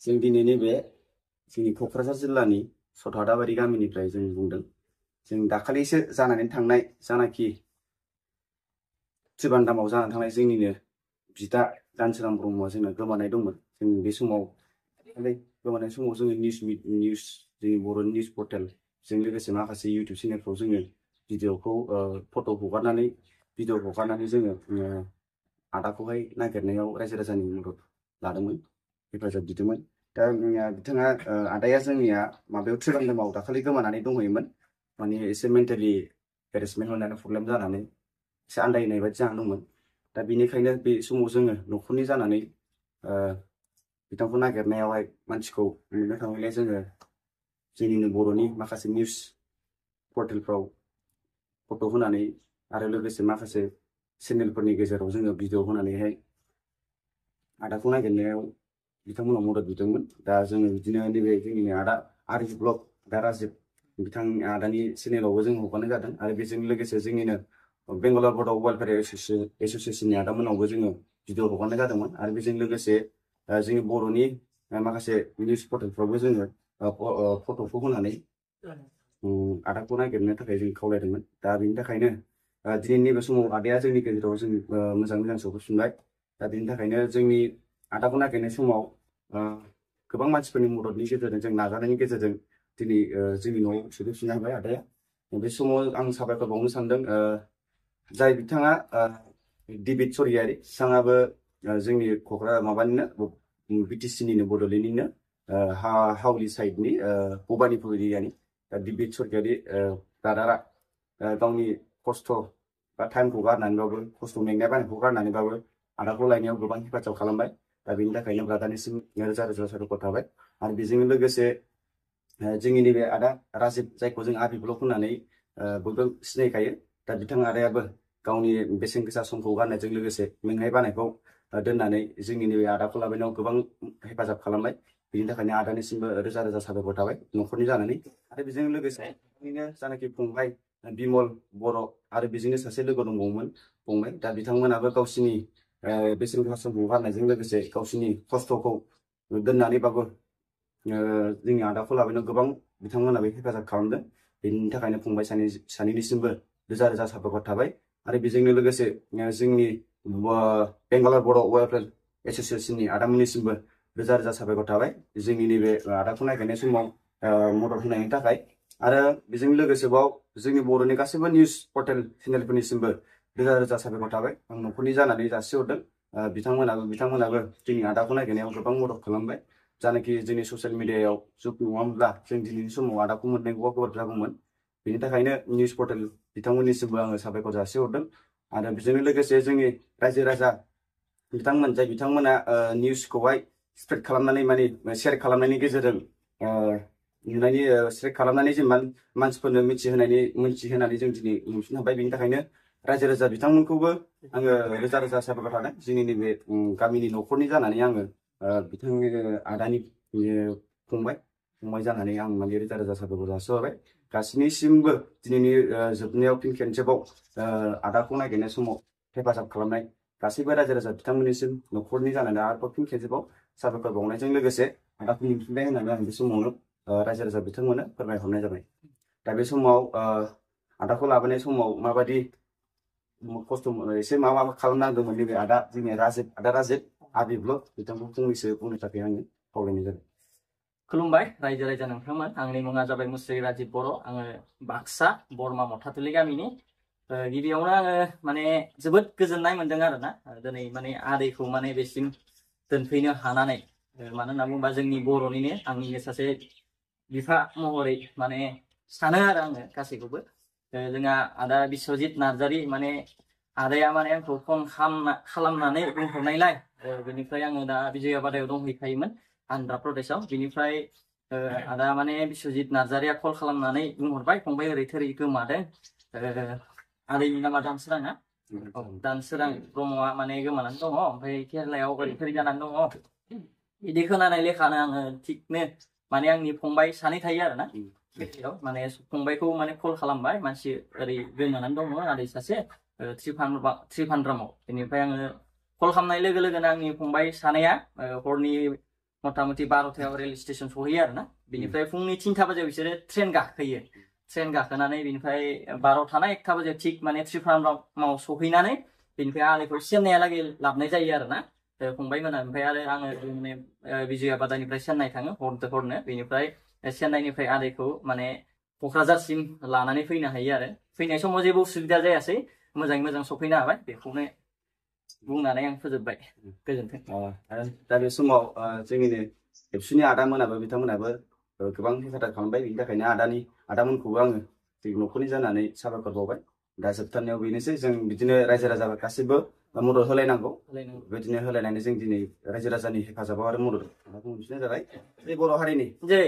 जों दिनैनि बे जोंनि क'क्राझार जिल्लानि सथादाबारि गामिनिफ्राय जों बुंदों। जों दाखालिसो जानानै थांनाय जानाखि त्रिबान्धामाव जानानै थांनाय जोंनिनो बिदा दानसोरां ब्रह्मआ जोंना गोमानाय दंमोन। जों बे समाव गोमानाय समाव जोङो निउस जोंनि बर'नि निउस पर्टेल जों लोगोसे माखासे इउटिउब चेनेलफ्राव जोङो भिडिअखौ फट' हगारनानै जोङो आदाखौहाय नागिरनायाव रायजो राजानि मदद लादोंमोन, हेफाजाब बिदोंमोन। दा बिथाङा आदाया जोंनिया माबायाव त्रिबान्धामाव दाखालि गोमानानै दंहैयोमोन। माने एसे मेन्टेलि हेरेसमेन्ट मोननानै प्रब्लेम जानानै एसे आन्दायनाय बायदि जानानै दंमोन। दा बेनिखायनो बे समाव जोङो न'खरनि जानानै बिथांखौ नागिरनायावहाय मानसिखौ मोननो थाङैलाय जोङो जोंनिनो बर'नि माखासे निउस पर्टेलफ्राव फट' होनानै आरो लोगोसे माखासे चेनेलफोरनि गेजेराव जोङो भिडिअ होनानैहाय आदाखौ नागिरनायाव बिथांमोनाव मदद बिदोंमोन। दा जोङो बिदिनो नैबे जोंनिनो आदा आरजि ब्लग दा राजिब बिथां आदानि चेनेलावबो जों हगारनाय जादों। आरो बेजों लोगोसे जोंनिनो बेंगालर बड' वेलफेयार एस'सियेसननि आदामोनावबो जोङो भिडिअ हगारनाय जादोंमोन। आरो बेजों लोगोसे जोंनि बर'नि माखासे निउस पर्टेलफ्रावबो जोङो फट'खौ होनानै आदाखौ नागिरनो थाखाय जों खावलायदोंमोन। दा बेनि थाखायनो दिनैनि नैबे समाव आदाया जोंनि गेजेराव जों मोजां सफैफिनबाय। दा बेनि थाखायनो जोंनि आदाखौ नागिरनाय समाव गोबां मानसिफोरनि मददनि गेजेरजों जों नाजानायनि गेजेरजों दिनै जोंनि न'आव सफैफिननो हाबाय आदाया। बे समाव आं साबायखर बावनो सानदों जाय बिथाङा दिबित स्वरगियारि बिथाङाबो जोंनि क'क्राझार माबानिनो बिटिसिनिनो बड'लेण्डनिनो हावलि साइडनि भबानिपुर एरियानि दिबित स्वरगियारि ब्रादारा गावनि खस्थ' बा टाइमखौ गारनानैबाबो खस्थ' मेंनाय बानायखौ गारनानैबाबो आदाखौ लायनायाव गोबां हेफाजाब खालामबाय। दा बेनि थाखायनो ब्रादारनिसिम रोजा रोजा साबायखर थाबाय। आरो बेजों लोगोसे जोंनि नैबे आदा राजिब जायखौ जों आरबि ब्लग होननानै बयबो सिनायखायो। दा बिथां आदायाबो गावनि बेसेन गोसा समखौ गारनायजों लोगोसे मेंनाय बानायखौ दोननानै जोंनि नैबे आदाखौ लाबोनायाव गोबां हेफाजाब खालामबाय। बेनि थाखायनो आदानिसिमबो रोजा रोजा साबायखर थाबाय न'खरनि जानानै। आरो बेजों लोगोसे जानाखि फंबाय बिमल बर' आरो बेजोंनो सासे लोगो दंबावोमोन फंबाय। दा बिथांमोनाबो गावसिनि बेसेन गोसा समखौ गारनायजों लोगोसे गावसिनि खस्थ'खौ दोननानैबाबो जोंनि आदाखौ लाबोनायाव गोबां बिथांमोनाबो हेफाजाब खालामदों। बेनि थाखायनो फंबाय सानैनिसिमबो रोजा रोजा साबायखर थाबाय। आरो बेजोंनो लोगोसे जोंनि बेंगालर बड' वेलफेयार एस'सियेसननि आदामोननिसिमबो रोजा रोजा साबायखर थाबाय जोंनि नैबे आदाखौ नागिरनाय समाव मदद होनायनि थाखाय। आरो बेजों लोगोसेबाव जोंनि बर'नि गासैबो निउस पर्टेल चेनेलफोरनिसिमबो रोजा रोजा साबायखर थाबाय। आं न'खरनि जानानै जासिहरदों। बिथांमोनाबो जोंनि आदाखौ नागिरनायाव गोबां मदद खालामबाय। जानाखि जोंनि ससियेल मिडियायाव जुग नङामोनब्ला जों दिनैनि समाव आदाखौ मोननांगौआ गोब्राब जागौमोन। बेनि थाखायनो निउस पर्टेल बिथांमोननिसिमबो आङो साबायखर जासिहरदों। आरो बेजों लोगोसे जोंनि रायजो राजा बिथांमोना निउसखौहाय स्प्रेड खालामनानै माने शेयार खालामनायनि गेजेरजों शेयार खालामनानै जेनेबा मानसिफोरनो मिथिहोनानै जों दिनै मोनफिननो हाबाय। बेनि थाखायनो रायजो राजा बिथांमोनखौबो आङो रोजा रोजा साबायखर थादों। जोंनि नैबे गामिनि न'खरनि जानानै आङो बिथांनि आदानि फंबाय जानानै आं माने रोजा रोजा साबायखर जासिहरबाय। गासैनिसिमबो दिनैनि जोबनायाव फिन खेनसेबाव आदाखौ नागिरनाय समाव हेफाजाब खालामनाय गासैबो रायजो राजा बिथांमोननिसिम न'खरनि जानानै आरोबाव फिन खेनसेबाव साबायखर बावनायजों लोगोसे आदाखौ मोनफिनबाय होननानै आं बे समावनो रायजो राजा बिथांमोननो फोरमायहरनाय जाबाय। दा बे समाव आदाखौ लाबोनाय समाव माबायदि खस्थ' एसे मा खालामनांदोंमोन नैबे जोंनि आदा राजिब आरबि ब्लग बिथांखौ फंनैसो बुंनो थाखाय आङो खावलायनाय जाबाय। खुलुमबाय रायजो राजा नोंथांमोन। आंनि मुङा जाबाय मुस्रि राजिब बर'। आङो बाक्सा बरमा मथाथुलि गामिनि। गिबियावनो आङो माने जोबोद गोजोननाय मोनदों आरोना दिनै माने आदैखौ माने बेसिम दोनफैनो हानानै। मानो होनना बुङोबा जोंनि बर'निनो आंनिनो सासे बिफा महरै माने सानो आरो आङो गासैखौबो। जोंहा आदा बिस्वजित नार्जारि माने आदाया माने आंखौ फन खालामनानै बुंहरनायलाय बेनिफ्राय आङो दा विजयाबादायाव दंहैखायोमोन आन्ध्रा प्रदेशआव। बिनिफ्राय आदा माने बिस्वजित नार्जारिया कल खालामनानै बुंहरबाय फंबाय ओरै थोरै गोमादों। आदैनि नामा दानसोरां दानसोरां ब्रह्मआ माने गोमानानै दङ, ओमफ्राय केरेलायाव ओरै थोरै जानानै दङ। बिदि खोनानाय लेखानो आङो थिगनो माने आंनि फंबाय सानै थायो आरोना माने फंबायखौ माने कल खालामबाय मानसि ओरै गोमानानै दङ आदै सासे त्रिभान्द्रामाव। बेनिफ्राय आङो कल खालामनाय लोगो लोगोनो आंनि फंबाय सानैया हरनि मथा मथि 12थायाव रेल स्टेशन सहैयो आरो ना बिनिफ्राय फुंनि 3टा बाजियाव बिसोरो ट्रेन गाखोयो ट्रेन गाखोनानै बिनिफ्राय 12था ना 1टा बाजियाव थिग माने त्रिपुरायाव सहैनानै बिनिफ्राय आलैखौ चेन्नाइहालागै लाबनाय जायो आरो ना फंबायमोना ओमफ्राय आरो आङो माने विजयाबादानिफ्राय चेन्नाइ थाङो हरनो बेनिफ्राय चेन्नाइनिफ्राय आलैखौ माने क'क्राझारसिम लानानै फैनो हायो आरो फैनाय समाव जेबो उसुबिदा जायासै मोजाङै मोजां सफैनो हाबाय बेखौनो बुंनानै आं फोजोबबाय गोजोन्थों दा बे समाव जोंनिनो एबसुनि आदामोनाबो बिथांमोनाबो गोबां हेफाजाब खालामबाय बेनि थाखायनो आदामोनखौबो आङो न'खरनि जानानै साबायखर बावबाय दा जोबथारनायाव बेनोसै जों बिदिनो रायजो राजा गासैबो मदद होलायनांगौ बेबायदिनो होलायनानै जों दिनै रायजो राजानि हेफाजाबाव आरो मदद खालामनो जाबाय बर' हारिनि जै